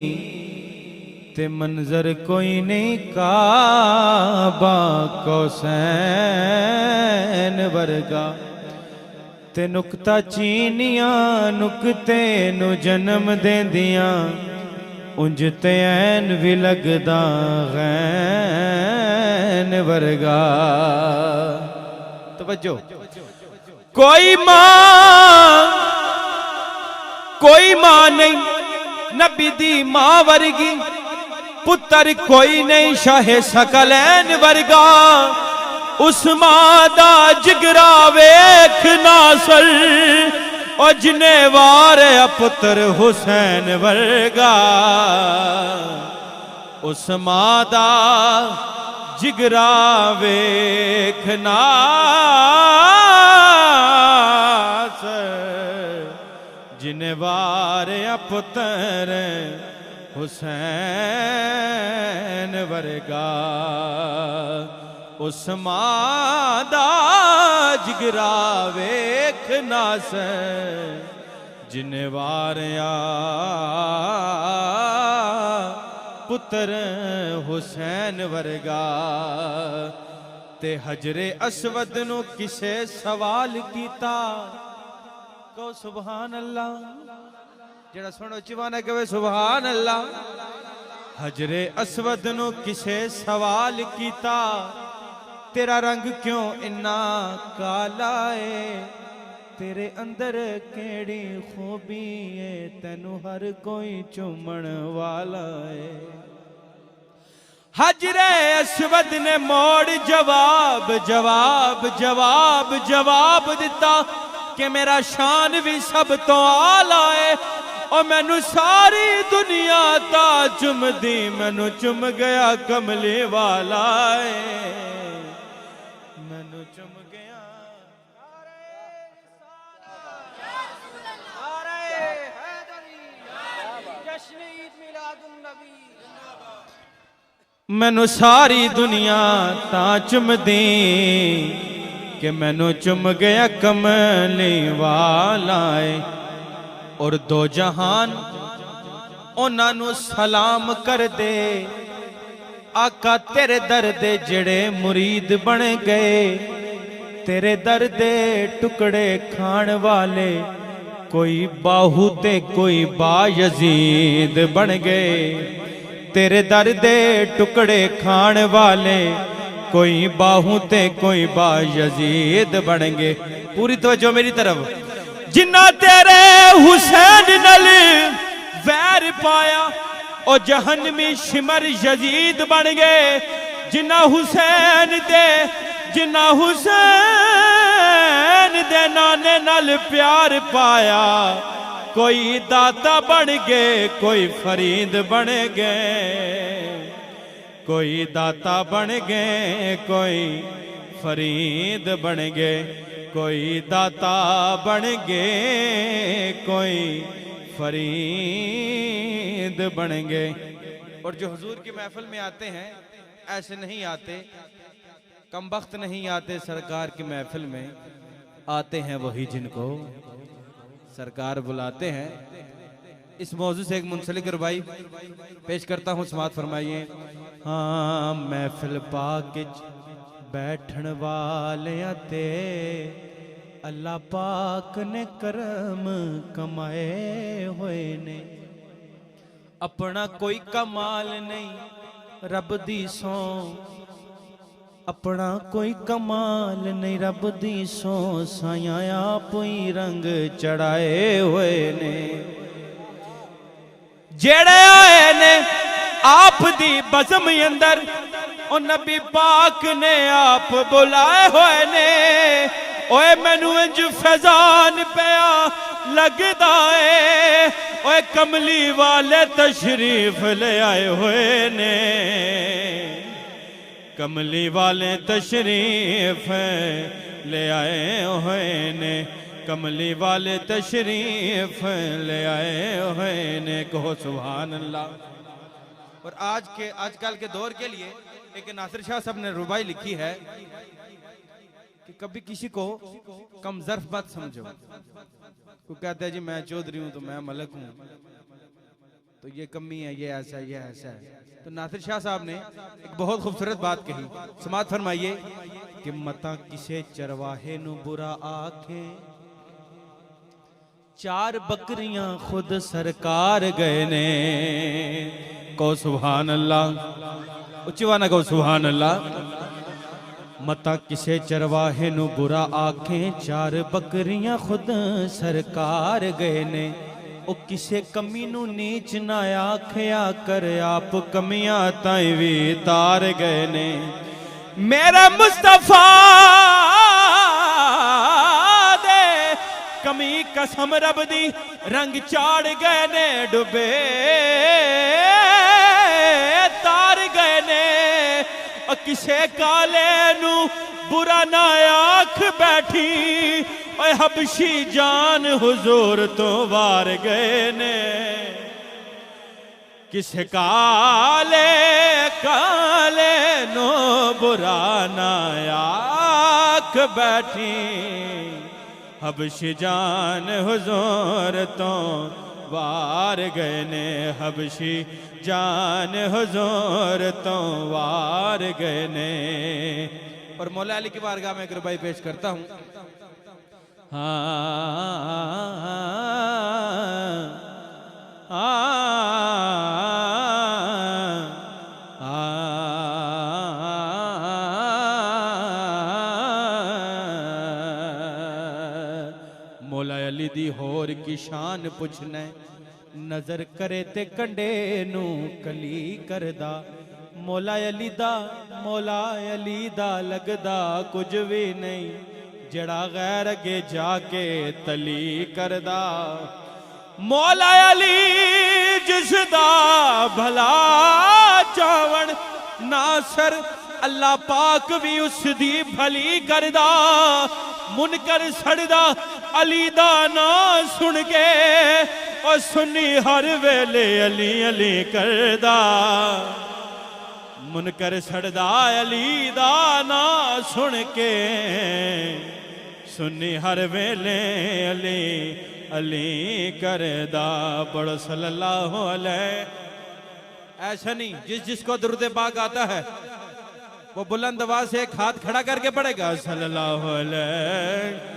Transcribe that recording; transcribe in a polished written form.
ते मंजर कोई नहीं काबा कौसैन वर्गा ते नुकता चीनिया नुकते नु जन्म देंदियां उंज ते ऐन भी लगदा गैन वर्गा। तवज्जो। कोई मां नहीं नबी दी मां वर्गी, पुत्र कोई नहीं शाहे सकलैन वर्गा। उस मां दा जिगरा वेख नासर ओ जिने वारे पुत्र हुसैन वर्गा। उस मां दा जिगरा वेख नासर जिने वारे पुत्र हुसैन वर्गा। उस मां दा जिगरा वेख नास जिने वारिया पुत्र हुसैन वर्गा। ते हजरे असवद नु किसे सवाल कीता, कहो सुभान अल्लाह। जरा सुनो चिवाना कहे सुभान अल्लाह। हजरे असवद नु किसे सवाल कीता, तेरा रंग क्यों इन्ना काला है, तेरे अंदर केड़ी खूबी है, तेनू हर कोई चूमण वाला है। हजरे असवद ने मोड़ जवाब जवाब जवाब जवाब दिता कि मेरा शान भी सब तो आला है और मैनू सारी दुनिया ता चुमदी, मैनू चुम गया कमली वाला है, मैनू चुम गया। मैनू सारी दुनिया ता चुमदी कि मैनू चुम गया कमली वाला है। और दो जहान उन्होंने सलाम कर दे, आका तेरे दर दे जेड़े मुरीद बन गए, तेरे दर दे टुकड़े खान वाले, कोई बाहू ते कोई बायजीद बन गए। तेरे दर दे टुकड़े खान वाले, कोई बाहू ते कोई बायजीद बन गए। पूरी तवज्जो मेरी तरफ। जिन्ना तेरे हुसैन नल वैर पाया ओ जहन्नमी शिमर यजीद बन गए। जिन्ना हुसैन दे नाने नल प्यार पाया, कोई दाता बन गए कोई फरीद बन गए, कोई दाता बन गए कोई फरीद बन गए, कोई दाता बन गए कोई फरीद बन गए। और जो हुजूर की महफिल में आते हैं ऐसे नहीं आते, कम वक्त नहीं आते, सरकार की महफिल में आते हैं वही जिनको सरकार बुलाते हैं। इस मौजू से एक मुंसलिक रुबाई पेश करता हूँ, समाअत फरमाइए। हाँ महफिल पाक बैठन वाले ते अल्लाह पाक ने करम कमाए हुए ने, अपना कोई कमाल नहीं रब दी सौ, अपना कोई कमाल नहीं रब दी सौ, साया आप ही रंग चढ़ाए हुए ने। जेड़े आए ने आप दी बज़म अंदर ओ नबी पाक ने आप बुलाए हुए ने। ओए मैनू इंज फैजान पिया लगदा है, ओए कमली वाले तशरीफ ले आए हुए ने, कमली वाले तशरीफ ले आए हुए ने, कमली वाले तशरीफ ले आए हुए ने। कहो सुभान अल्लाह। और आजकल के दौर के लिए एक नासिर शाह साहब ने रुबाई लिखी है कि कभी किसी को कम ज़र्फ मत समझो। कोई कहता है जी मैं चौधरी हूं तो मैं मलक हूं, तो ये कमी है, ये ऐसा है, ये ऐसा है। तो नासिर शाह साहब ने एक बहुत खूबसूरत बात कही, समात फरमाइए कि मता किसे चरवाहे नु बुरा आखे, चार बकरियां खुद सरकार गए ने। को सुभान अल्लाह, उच्चवाना को सुभान अल्लाह। मता किसे चरवाहे नु बुरा आखे, चार बकरियां खुद सरकार गए ने। ओ किसे कमी नु नीच ना आखिया कर, आप कमियां ताई भी तार गए ने। मेरे मुस्तफा दे कमी कसम रब दी, रंग चाड़ गए ने, डुबे तार गए ने। ओ किसे काले नु बुरा ना आख बैठी, ओए हबशी जान हुजूर तो वार गए ने। किसे काले काले नो बुरा ना आख बैठी, हबशी जान हुजूर तो वार गए ने। हबशी जान हुजूर तो वार गए ने। और मौला अली की बारगाह में एक रुबाई पेश करता हूं। मौला अली दी होर की शान पुछने, नजर करे ते कंडे नू कली करदा। मौला अली दा लगदा कुछ भी नहीं, जड़ा गैर अगे जाके तली करदा। मौला अली जिसदा भला चावण, नासर अल्लाह पाक भी उसदी भली करदा। मुनकर सड़दा अली दा ना सुन के, और सुनी हर वेले अली अली करदा। मुनकर सड़दा अली दा ना सुन के, सुनी हर वेले अली अली करदा। पढ़ो सल्लल्लाहु अलैहि। ऐसा नहीं, जिसको दुरूद पाक आता है वो बुलंद आवाज से एक हाथ खड़ा करके पढ़ेगा, सल्लल्लाहु अलैहि